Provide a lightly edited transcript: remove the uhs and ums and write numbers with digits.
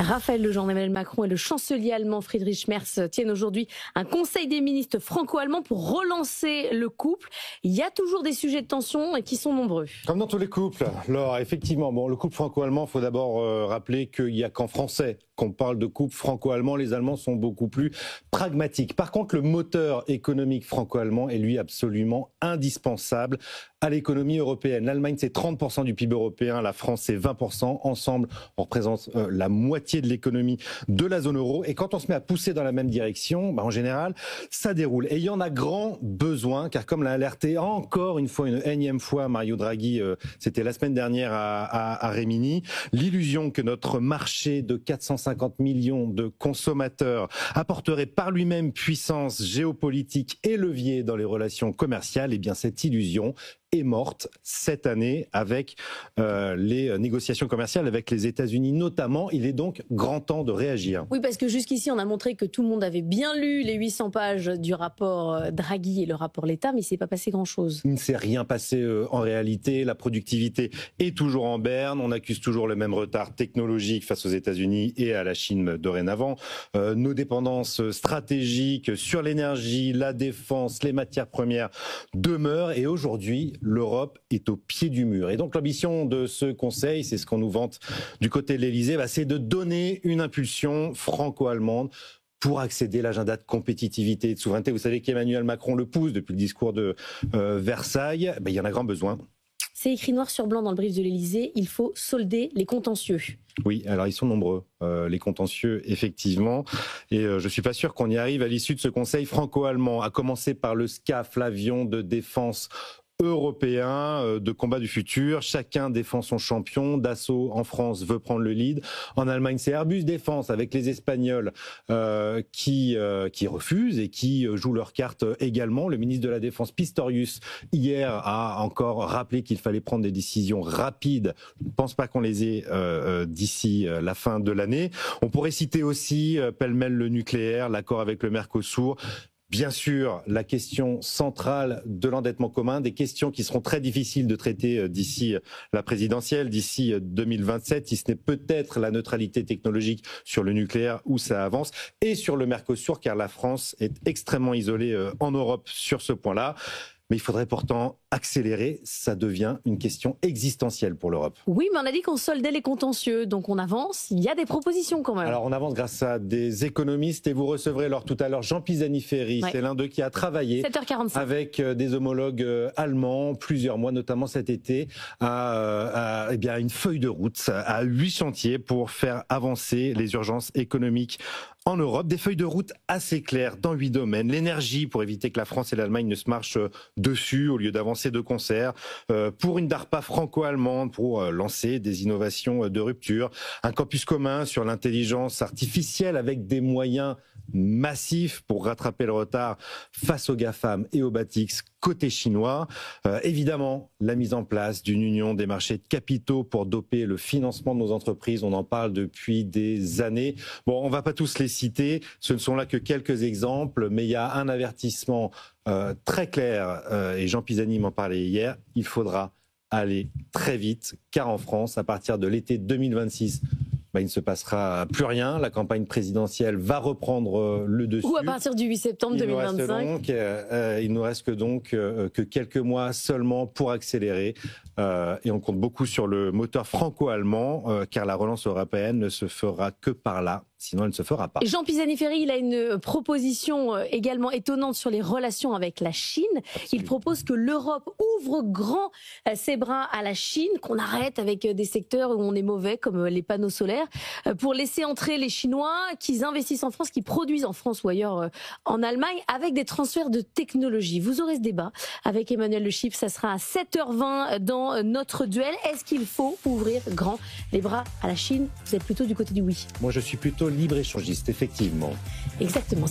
Raphaël Legendre, Emmanuel Macron et le chancelier allemand Friedrich Merz tiennent aujourd'hui un conseil des ministres franco-allemand pour relancer le couple. Il y a toujours des sujets de tension qui sont nombreux. Comme dans tous les couples, Laure, effectivement, le couple franco-allemand, il faut d'abord rappeler qu'il n'y a qu'en français qu'on parle de couple franco-allemand. Les Allemands sont beaucoup plus pragmatiques. Par contre, le moteur économique franco-allemand est lui absolument indispensable à l'économie européenne. L'Allemagne, c'est 30% du PIB européen, la France, c'est 20%. Ensemble, on représente la moitié de l'économie de la zone euro. Et quand on se met à pousser dans la même direction, en général, ça déroule. Et il y en a grand besoin, car comme l'a alerté encore une fois, une énième fois, Mario Draghi, c'était la semaine dernière à Rimini, l'illusion que notre marché de 450 millions de consommateurs apporterait par lui-même puissance géopolitique et levier dans les relations commerciales, eh bien cette illusion est morte cette année avec les négociations commerciales avec les États-Unis notamment. Il est donc grand temps de réagir. Oui, parce que jusqu'ici, on a montré que tout le monde avait bien lu les 800 pages du rapport Draghi et le rapport Letta, mais il ne s'est pas passé grand-chose. Il ne s'est rien passé en réalité. La productivité est toujours en berne. On accuse toujours le même retard technologique face aux États-Unis et à la Chine dorénavant. Nos dépendances stratégiques sur l'énergie, la défense, les matières premières demeurent. Et aujourd'hui, l'Europe est au pied du mur. Et donc l'ambition de ce Conseil, c'est ce qu'on nous vante du côté de l'Elysée, c'est de donner une impulsion franco-allemande pour accéder à l'agenda de compétitivité et de souveraineté. Vous savez qu'Emmanuel Macron le pousse depuis le discours de Versailles. Il y en a grand besoin. C'est écrit noir sur blanc dans le brief de l'Elysée, il faut solder les contentieux. Oui, alors ils sont nombreux, les contentieux, effectivement. Et je suis pas sûr qu'on y arrive à l'issue de ce Conseil franco-allemand, à commencer par le SCAF, l'avion de défense européen de combat du futur. Chacun défend son champion. Dassault en France veut prendre le lead. En Allemagne, c'est Airbus Défense avec les Espagnols qui refusent et qui jouent leur carte également. Le ministre de la Défense Pistorius hier a encore rappelé qu'il fallait prendre des décisions rapides. Je ne pense pas qu'on les ait d'ici la fin de l'année. On pourrait citer aussi pêle-mêle le nucléaire, l'accord avec le Mercosur. Bien sûr, la question centrale de l'endettement commun, des questions qui seront très difficiles de traiter d'ici la présidentielle, d'ici 2027, si ce n'est peut-être la neutralité technologique sur le nucléaire où ça avance, et sur le Mercosur, car la France est extrêmement isolée en Europe sur ce point-là. Mais il faudrait pourtant accélérer, ça devient une question existentielle pour l'Europe. Oui, mais on a dit qu'on soldait les contentieux, donc on avance, il y a des propositions quand même. Alors on avance grâce à des économistes et vous recevrez tout à l'heure Jean Pisani-Ferry, c'est l'un d'eux qui a travaillé 7h45. avec des homologues allemands plusieurs mois, notamment cet été, à une feuille de route à 8 chantiers pour faire avancer les urgences économiques en Europe, des feuilles de route assez claires dans 8 domaines. L'énergie, pour éviter que la France et l'Allemagne ne se marchent dessus au lieu d'avancer de concert. Pour une DARPA franco-allemande, pour lancer des innovations de rupture. Un campus commun sur l'intelligence artificielle avec des moyens massifs pour rattraper le retard face aux GAFAM et aux BATX côté chinois. Évidemment, la mise en place d'une union des marchés de capitaux pour doper le financement de nos entreprises. On en parle depuis des années. On va pas tous les citer. Ce ne sont là que quelques exemples, mais il y a un avertissement très clair, et Jean Pisani m'en parlait hier, il faudra aller très vite, car en France, à partir de l'été 2026, il ne se passera plus rien. La campagne présidentielle va reprendre le dessus. Ou à partir du 8 septembre 2025. Il nous reste donc que quelques mois seulement pour accélérer. Et on compte beaucoup sur le moteur franco-allemand, car la relance européenne ne se fera que par là. Sinon, elle ne se fera pas. Jean Pisani-Ferry, il a une proposition également étonnante sur les relations avec la Chine. Absolument. Il propose que l'Europe ouvre grand ses bras à la Chine, qu'on arrête avec des secteurs où on est mauvais, comme les panneaux solaires, pour laisser entrer les Chinois, qu'ils investissent en France, qu'ils produisent en France ou ailleurs en Allemagne, avec des transferts de technologie. Vous aurez ce débat avec Emmanuel Le Chypre, ça sera à 7h20 dans notre duel. Est-ce qu'il faut ouvrir grand les bras à la Chine? Vous êtes plutôt du côté du oui. Moi, je suis plutôt libre-échangiste, effectivement. Exactement.